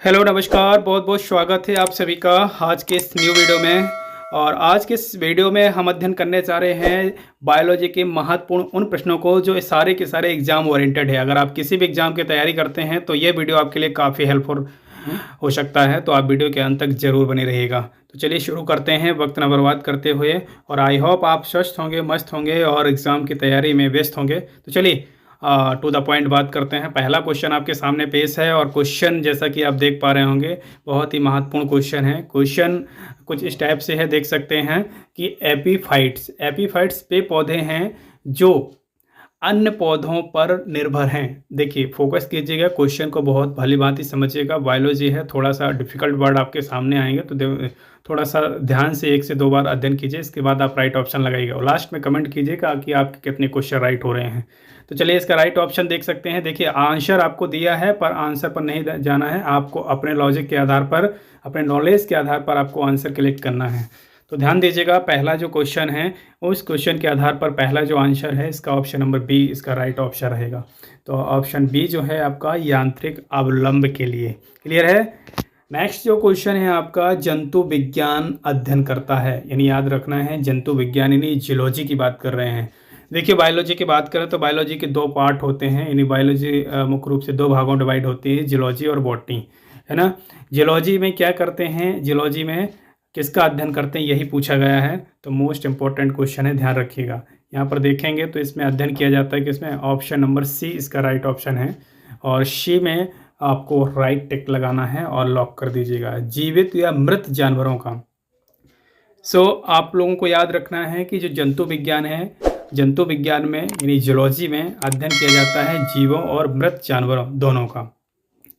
Hello नमस्कार, बहुत बहुत स्वागत है आप सभी का आज के इस न्यू वीडियो में। और आज के इस वीडियो में हम अध्ययन करने जा रहे हैं बायोलॉजी के महत्वपूर्ण उन प्रश्नों को जो सारे के सारे एग्जाम ओरिएंटेड है। अगर आप किसी भी एग्जाम की तैयारी करते हैं तो ये वीडियो आपके लिए काफ़ी हेल्पफुल हो सकता है, तो आप वीडियो के अंत तक जरूर बने रहिएगा। तो चलिए शुरू करते हैं वक्त न बर्बाद करते हुए। और आई होप आप स्वस्थ होंगे, मस्त होंगे और एग्ज़ाम की तैयारी में व्यस्त होंगे। तो चलिए टू द पॉइंट बात करते हैं। पहला क्वेश्चन आपके सामने पेश है और क्वेश्चन जैसा कि आप देख पा रहे होंगे बहुत ही महत्वपूर्ण क्वेश्चन है। क्वेश्चन कुछ इस टाइप से है, देख सकते हैं कि एपीफाइट्स पे पौधे हैं जो अन्य पौधों पर निर्भर हैं। देखिए फोकस कीजिएगा, क्वेश्चन को बहुत भली भांति समझिएगा। बायोलॉजी है, थोड़ा सा डिफिकल्ट वर्ड आपके सामने आएंगे तो थोड़ा सा ध्यान से 1 से 2 बार अध्ययन कीजिए, इसके बाद आप राइट ऑप्शन लगाइएगा और लास्ट में कमेंट कीजिएगा कि आपके कितने क्वेश्चन राइट हो रहे हैं। तो चलिए इसका राइट ऑप्शन देख सकते हैं। देखिए आंसर आपको दिया है पर आंसर पर नहीं जाना है, आपको अपने लॉजिक के आधार पर, अपने नॉलेज के आधार पर आपको आंसर कलेक्ट करना है। तो ध्यान दीजिएगा, पहला जो क्वेश्चन है उस क्वेश्चन के आधार पर पहला जो आंसर है इसका ऑप्शन नंबर बी इसका राइट ऑप्शन रहेगा। तो ऑप्शन बी जो है आपका यांत्रिक अवलंब के लिए। क्लियर है। नेक्स्ट जो क्वेश्चन है आपका जंतु विज्ञान अध्ययन करता है, यानी याद रखना है जंतु विज्ञान यानी जियोलॉजी की बात कर रहे हैं। देखिए बायोलॉजी की बात करें तो बायोलॉजी के 2 पार्ट होते हैं, यानी बायोलॉजी मुख्य रूप से 2 भागों डिवाइड होती है, जियोलॉजी और बॉटनी, है ना। जियोलॉजी में क्या करते हैं, जियोलॉजी में किसका अध्ययन करते हैं यही पूछा गया है। तो मोस्ट इंपॉर्टेंट क्वेश्चन है, ध्यान रखिएगा। यहाँ पर देखेंगे तो इसमें अध्ययन किया जाता है कि इसमें ऑप्शन नंबर सी इसका राइट ऑप्शन है और सी में आपको राइट टिक लगाना है और लॉक कर दीजिएगा, जीवित या मृत जानवरों का। आप लोगों को याद रखना है कि जो जंतु विज्ञान है, जंतु विज्ञान में यानी जियोलॉजी में अध्ययन किया जाता है जीवों और मृत जानवरों दोनों का।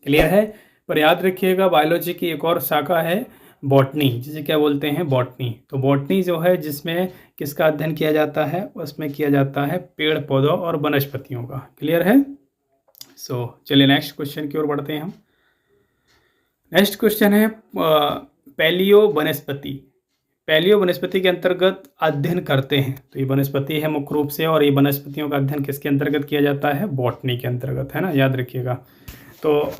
क्लियर है। पर याद रखिएगा बायोलॉजी की एक और शाखा है बॉटनी, जिसे क्या बोलते हैं बॉटनी। तो बॉटनी जो है जिसमें किसका अध्ययन किया जाता है, उसमें किया जाता है पेड़ पौधों और वनस्पतियों का। क्लियर है। चलिए नेक्स्ट क्वेश्चन की ओर बढ़ते हैं हम। नेक्स्ट क्वेश्चन है पैलियो वनस्पति। पैलियो वनस्पति के अंतर्गत अध्ययन करते हैं। तो ये वनस्पति है मुख्य रूप से, और ये वनस्पतियों का अध्ययन किसके अंतर्गत किया जाता है, बॉटनी के अंतर्गत, है ना, याद रखिएगा। तो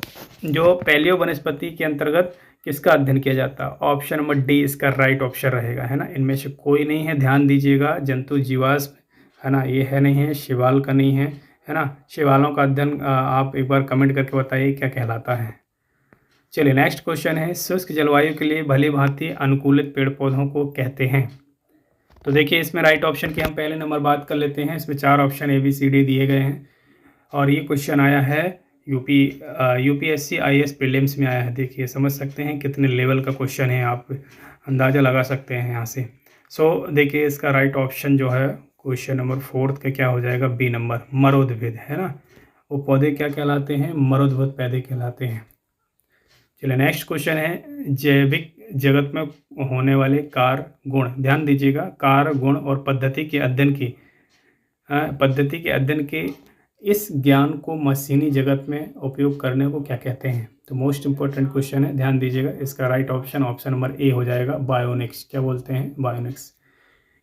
जो पैलियो वनस्पति के अंतर्गत किसका अध्ययन किया जाता है, ऑप्शन नंबर डी इसका राइट ऑप्शन रहेगा, है ना। इनमें से कोई नहीं है, ध्यान दीजिएगा। जंतु जीवाश्म, है ना, ये है नहीं है, शिवाल का नहीं है ना। शिवालों का अध्ययन आप एक बार कमेंट करके बताइए क्या कहलाता है। चलिए नेक्स्ट क्वेश्चन है शुष्क जलवायु के लिए भली भांति अनुकूलित पेड़ पौधों को कहते हैं। तो देखिए इसमें राइट ऑप्शन की हम पहले नंबर बात कर लेते हैं। इसमें 4 ऑप्शन ABCD दिए गए हैं और ये क्वेश्चन आया है यूपीएससी IAS प्रीलिम्स में आया है। देखिए समझ सकते हैं कितने लेवल का क्वेश्चन है, आप अंदाज़ा लगा सकते हैं यहाँ से। देखिए इसका राइट ऑप्शन जो है क्वेश्चन नंबर 4 का क्या हो जाएगा, बी नंबर, मरोद्भिद, है ना। वो पौधे क्या कहलाते हैं, मरोद्भुत पौधे कहलाते हैं। चलिए नेक्स्ट क्वेश्चन है जैविक जगत में होने वाले कार गुण। ध्यान दीजिएगा, कार गुण और पद्धति के अध्ययन के इस ज्ञान को मशीनी जगत में उपयोग करने को क्या कहते हैं। तो मोस्ट इंपॉर्टेंट क्वेश्चन है, ध्यान दीजिएगा। इसका right option option number A हो जाएगा, बायोनिक्स। क्या बोलते हैं, बायोनिक्स।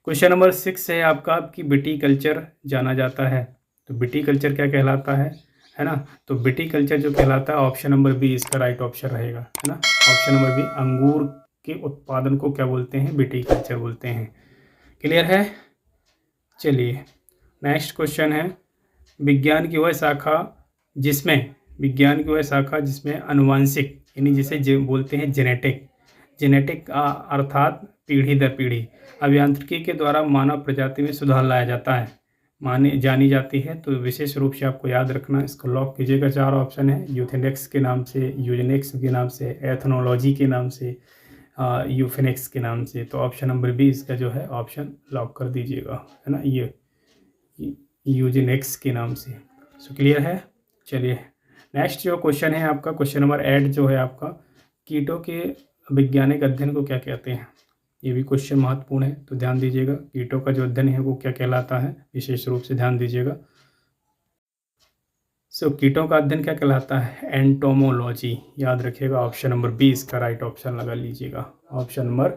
क्वेश्चन नंबर 6 है आपकी विटीकल्चर जाना जाता है। तो विटीकल्चर क्या कहलाता है ना। तो विटीकल्चर जो कहलाता है ऑप्शन नंबर बी इसका राइट ऑप्शन रहेगा, है ना। ऑप्शन नंबर बी, अंगूर के उत्पादन को क्या बोलते हैं, विटीकल्चर बोलते हैं। क्लियर है। चलिए नेक्स्ट क्वेश्चन है विज्ञान की वह शाखा जिसमें अनुवांशिक यानी जिसे बोलते हैं जेनेटिक अर्थात पीढ़ी दर पीढ़ी अभियांत्रिकी के द्वारा मानव प्रजाति में सुधार लाया जाता है, जानी जाती है। तो विशेष रूप से आपको याद रखना, इसको लॉक कीजिएगा। 4 ऑप्शन है, यूथेनिक्स के नाम से, यूजेनिक्स के नाम से, एथनोलॉजी के नाम से, यूफेनिक्स के नाम से। तो ऑप्शन नंबर बी इसका जो है ऑप्शन लॉक कर दीजिएगा, है ना, ये यूजेनिक्स के नाम से। क्लियर है। चलिए नेक्स्ट जो क्वेश्चन है आपका क्वेश्चन नंबर 8 जो है आपका कीटों के वैज्ञानिक अध्ययन को क्या कहते हैं। ये भी क्वेश्चन महत्वपूर्ण है, तो ध्यान दीजिएगा। कीटों का जो अध्ययन है वो क्या कहलाता है, विशेष रूप से ध्यान दीजिएगा। कीटों का अध्ययन क्या कहलाता है, एंटोमोलॉजी। याद रखिएगा, ऑप्शन नंबर बी इसका राइट ऑप्शन लगा लीजिएगा, ऑप्शन नंबर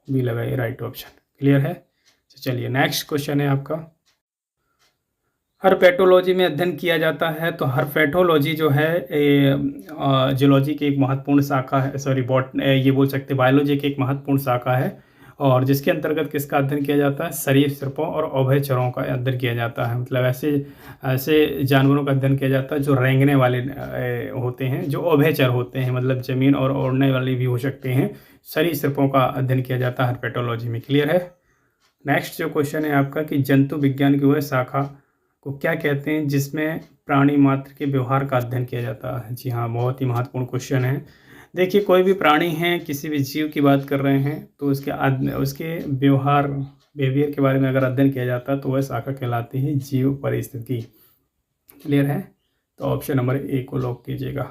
बी लगाइए राइट ऑप्शन। क्लियर है। चलिए नेक्स्ट क्वेश्चन है आपका हर्पेटोलॉजी में अध्ययन किया जाता है। तो हर्पेटोलॉजी जो है जियोलॉजी की एक महत्वपूर्ण शाखा है, ये बोल सकते हैं बायोलॉजी की एक महत्वपूर्ण शाखा है, और जिसके अंतर्गत किसका अध्ययन किया जाता है? सरीसृपों और उभयचरों का अध्ययन किया जाता है। मतलब ऐसे ऐसे जानवरों का अध्ययन किया जाता है जो रेंगने वाले होते हैं, जो उभयचर होते हैं, मतलब ज़मीन और उड़ने वाले भी हो सकते हैं। सरीसृपों का अध्ययन किया जाता है हर्पेटोलॉजी में। क्लियर है? नेक्स्ट जो क्वेश्चन है आपका कि जंतु विज्ञान की वह शाखा को क्या कहते हैं जिसमें प्राणी मात्र के व्यवहार का अध्ययन किया जाता है? जी हाँ, बहुत ही महत्वपूर्ण क्वेश्चन है। देखिए, कोई भी प्राणी है, किसी भी जीव की बात कर रहे हैं, तो उसके बिहेवियर के बारे में अगर अध्ययन किया जाता है तो वह शाखा कहलाती है जीव परिस्थिति। क्लियर है? तो ऑप्शन नंबर ए को लॉक कीजिएगा।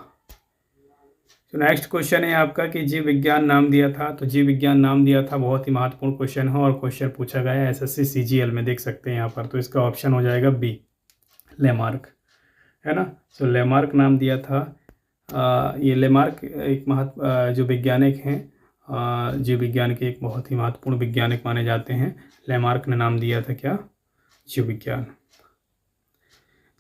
तो नेक्स्ट क्वेश्चन है आपका कि जीव विज्ञान नाम दिया था। तो जीव विज्ञान नाम दिया था बहुत ही महत्वपूर्ण क्वेश्चन है, और क्वेश्चन पूछा गया है एसएससी सीजीएल में, देख सकते हैं यहाँ पर। तो इसका ऑप्शन हो जाएगा बी, लेमार्क, है ना। तो लेमार्क नाम दिया था। ये लेमार्क एक जो वैज्ञानिक हैं, जीव विज्ञान के एक बहुत ही महत्वपूर्ण वैज्ञानिक माने जाते हैं। लेमार्क ने नाम दिया था क्या? जीव विज्ञान।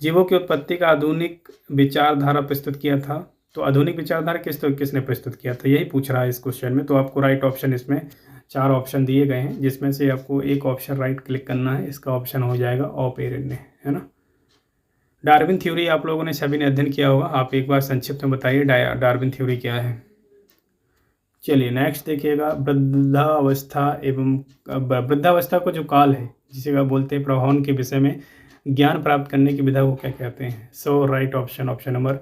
जीवों की उत्पत्ति का आधुनिक विचारधारा प्रस्तुत किया था। तो आधुनिक विचारधारा किसने प्रस्तुत किया था, यही पूछ रहा है इस क्वेश्चन में। तो आपको राइट ऑप्शन, इसमें 4 ऑप्शन दिए गए हैं, जिसमें से आपको एक ऑप्शन राइट क्लिक करना है। इसका ऑप्शन हो जाएगा ऑपेरन ने, है ना। डार्विन थ्योरी आप लोगों ने सभी ने अध्ययन किया होगा। आप एक बार संक्षिप्त में बताइए डार्विन थ्योरी क्या है। चलिए नेक्स्ट देखिएगा, वृद्धावस्था को जो काल है, जिसे आप बोलते हैं प्रभावन के विषय में ज्ञान प्राप्त करने की विधा को क्या कहते हैं? सो राइट ऑप्शन नंबर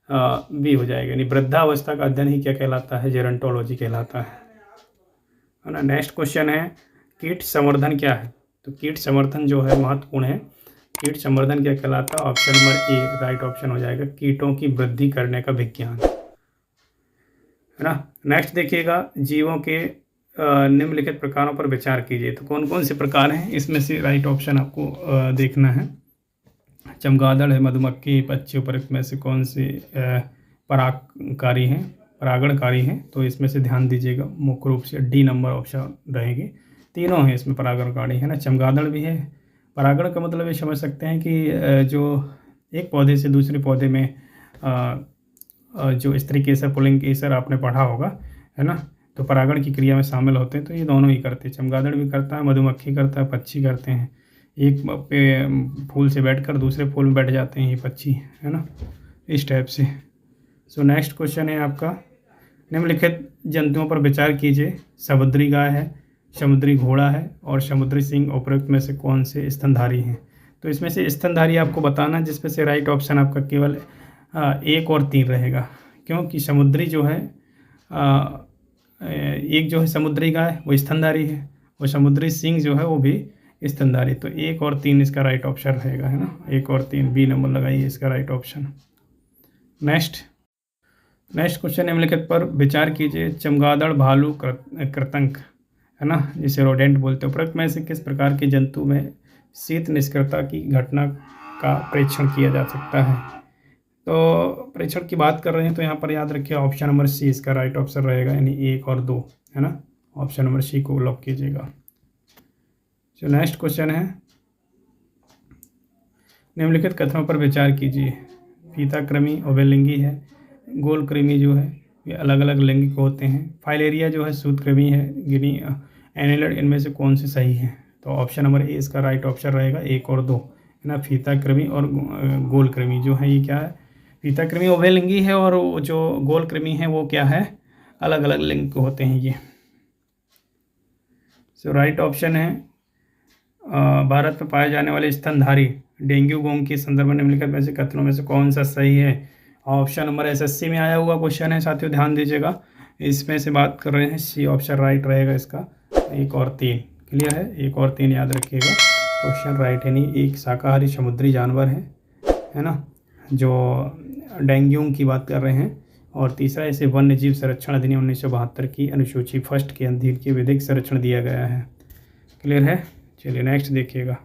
बी हो जाएगा। यानी वृद्धावस्था का अध्ययन ही क्या कहलाता है? जेरोंटोलॉजी कहलाता है ना। नेक्स्ट क्वेश्चन है कीट संवर्धन क्या है? तो कीट संवर्धन जो है महत्वपूर्ण है। कीट संवर्धन क्या कहलाता है? Option number A right option हो जाएगा, कीटों की वृद्धि करने का विज्ञान, है ना। नेक्स्ट देखिएगा, जीवों के निम्नलिखित प्रकारों पर विचार कीजिए। तो कौन कौन से प्रकार हैं? इसमें से राइट ऑप्शन आपको देखना है। चमगादड़ है, मधुमक्खी, पक्षी, उपरोक्त में से कौन से परागणकारी हैं? तो इसमें से ध्यान दीजिएगा, मुख्य रूप से डी नंबर ऑप्शन रहेगी। तीनों हैं इसमें परागणकारी, है ना। चमगादड़ भी है। परागण का मतलब ये समझ सकते हैं कि जो एक पौधे से दूसरे पौधे में जो स्त्री केसर पुल्लिंग केसर आपने पढ़ा होगा, है ना। तो परागण की क्रिया में शामिल होते हैं। तो ये दोनों ही करते हैं, चमगादड़ भी करता है, मधुमक्खी करता है, पक्षी करते हैं। एक फूल से बैठकर दूसरे फूल में बैठ जाते हैं ये पक्षी, है ना, इस टाइप से। सो नेक्स्ट क्वेश्चन है आपका, निम्नलिखित जंतुओं पर विचार कीजिए। समुद्री गाय है, समुद्री घोड़ा है और समुद्री सिंह उपरोक्त में से कौन से स्तनधारी हैं? तो इसमें से स्तनधारी आपको बताना, जिसमें से राइट ऑप्शन आपका केवल 1 और 3 रहेगा, क्योंकि समुद्री जो है एक जो है समुद्री गाय वो स्तनधारी है, और समुद्री सिंह जो है वो भी स्तनधारी। तो 1 और 3 इसका राइट ऑप्शन रहेगा, है ना। 1 और 3 बी नंबर लगाइए इसका राइट ऑप्शन। नेक्स्ट क्वेश्चन, निम्नलिखित पर विचार कीजिए। चमगादड़, भालू, कृंतक, है ना, जिसे रोडेंट बोलते हैं, उपरोक्त में से किस प्रकार के जंतु में शीत निष्क्रियता की घटना का परीक्षण किया जा सकता है? तो परीक्षण की बात कर रहे हैं तो यहाँ पर याद रखिए ऑप्शन नंबर सी इसका राइट ऑप्शन रहेगा, यानी 1 और 2, है ना। ऑप्शन नंबर सी को लॉक कीजिएगा। जो नेक्स्ट क्वेश्चन है, निम्नलिखित कथनों पर विचार कीजिए। फीताकृमि उभयलिंगी है, गोलकृमि जो है ये अलग अलग लैंगिक होते हैं, फाइलेरिया जो है सूत्रकृमि है, गिनी एनिलड, इनमें से कौन से सही है? तो ऑप्शन नंबर ए इसका राइट ऑप्शन रहेगा, 1 और 2, है ना। फीताकृमि और गोलकृमि जो है ये क्या है? फीताकृमि उभयलिंगी है, और जो गोलकृमि है वो क्या है? अलग अलग लिंग होते हैं ये। सो राइट ऑप्शन है भारत में पाए जाने वाले स्तनधारी डेंगू गोंग के संदर्भ में निम्नलिखित में से कथनों में से कौन सा सही है? ऑप्शन नंबर एसएससी में आया हुआ क्वेश्चन है साथियों, ध्यान दीजिएगा। इसमें से बात कर रहे हैं, सी ऑप्शन राइट रहेगा इसका, 1 और 3। क्लियर है? 1 और 3 याद रखिएगा, क्वेश्चन राइट है। नहीं, एक शाकाहारी समुद्री जानवर है ना, जो डेंगू की बात कर रहे हैं, और तीसरा इसे वन्य जीव संरक्षण अधिनियम 1972 की अनुसूची फर्स्ट के अधीन के विधिक संरक्षण दिया गया है। क्लियर है? चलिए नेक्स्ट देखिएगा,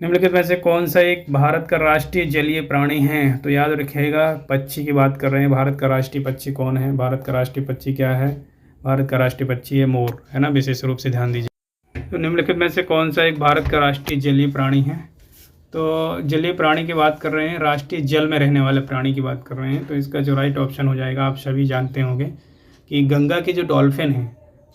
निम्नलिखित में से कौन सा एक भारत का राष्ट्रीय जलीय प्राणी है? तो याद रखिएगा, पक्षी की बात कर रहे हैं। भारत का राष्ट्रीय पक्षी कौन है? भारत का राष्ट्रीय पक्षी क्या है? भारत का राष्ट्रीय पक्षी है मोर, है ना, विशेष रूप से ध्यान दीजिए। तो निम्नलिखित में से कौन सा एक भारत का राष्ट्रीय जलीय प्राणी है? तो जलीय प्राणी की बात कर रहे हैं, राष्ट्रीय जल में रहने वाले प्राणी की बात कर रहे हैं। तो इसका जो राइट ऑप्शन हो जाएगा, आप सभी जानते होंगे कि गंगा की जो डॉल्फिन है,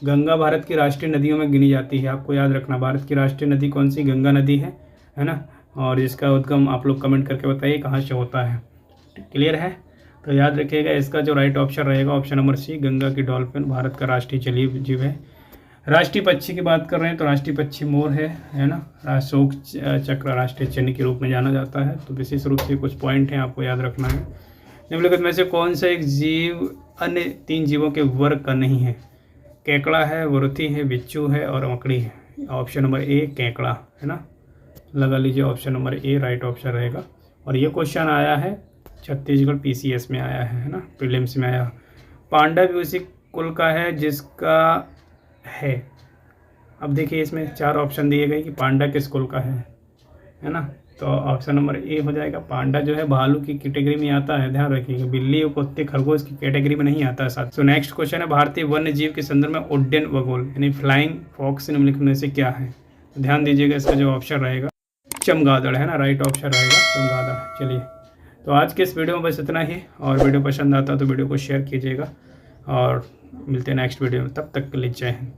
गंगा भारत की राष्ट्रीय नदियों में गिनी जाती है। आपको याद रखना, भारत की राष्ट्रीय नदी कौन सी? गंगा नदी है ना। और इसका उद्गम आप लोग कमेंट करके बताइए कहाँ से होता है। क्लियर है? तो याद रखिएगा, इसका जो राइट ऑप्शन रहेगा ऑप्शन नंबर सी, गंगा की डॉल्फिन भारत का राष्ट्रीय जलीय जीव है। राष्ट्रीय पक्षी की बात कर रहे हैं तो राष्ट्रीय पक्षी मोर है ना। अशोक चक्र राष्ट्रीय चिन्ह के रूप में जाना जाता है। तो विशेष रूप से कुछ पॉइंट हैं आपको याद रखना है। निम्नलिखित में से कौन सा एक जीव अन्य 3 जीवों के वर्ग का नहीं है? केकड़ा है, वरुथी है, बिच्छू है और मकड़ी है। ऑप्शन नंबर ए केकड़ा है ना, लगा लीजिए। Option number A right option रहेगा। और ये क्वेश्चन आया है छत्तीसगढ़ PCS में आया है ना, प्रीलिम्स में आया। पांडा भी उसी कुल का है जिसका है। अब देखिए इसमें 4 ऑप्शन दिए गए कि पांडा किस कुल का है ना। तो ऑप्शन नंबर ए हो जाएगा। पांडा जो है भालू की कैटेगरी में आता है, ध्यान रखिएगा। बिल्ली और कुत्ते खरगोश की कैटेगरी में नहीं आता है साथ। तो नेक्स्ट क्वेश्चन है, भारतीय वन्य जीव के संदर्भ में उड्डयन बगुल यानी फ्लाइंग फॉक्स निम्नलिखित में से क्या है? तो ध्यान दीजिएगा, इसका जो ऑप्शन रहेगा चमगादड़ है ना, राइट ऑप्शन रहेगा चमगादड़। चलिए, तो आज के इस वीडियो में बस इतना ही। और वीडियो पसंद आता तो वीडियो को शेयर कीजिएगा और मिलते हैं नेक्स्ट वीडियो में। तब तक के लिए जय हिंद।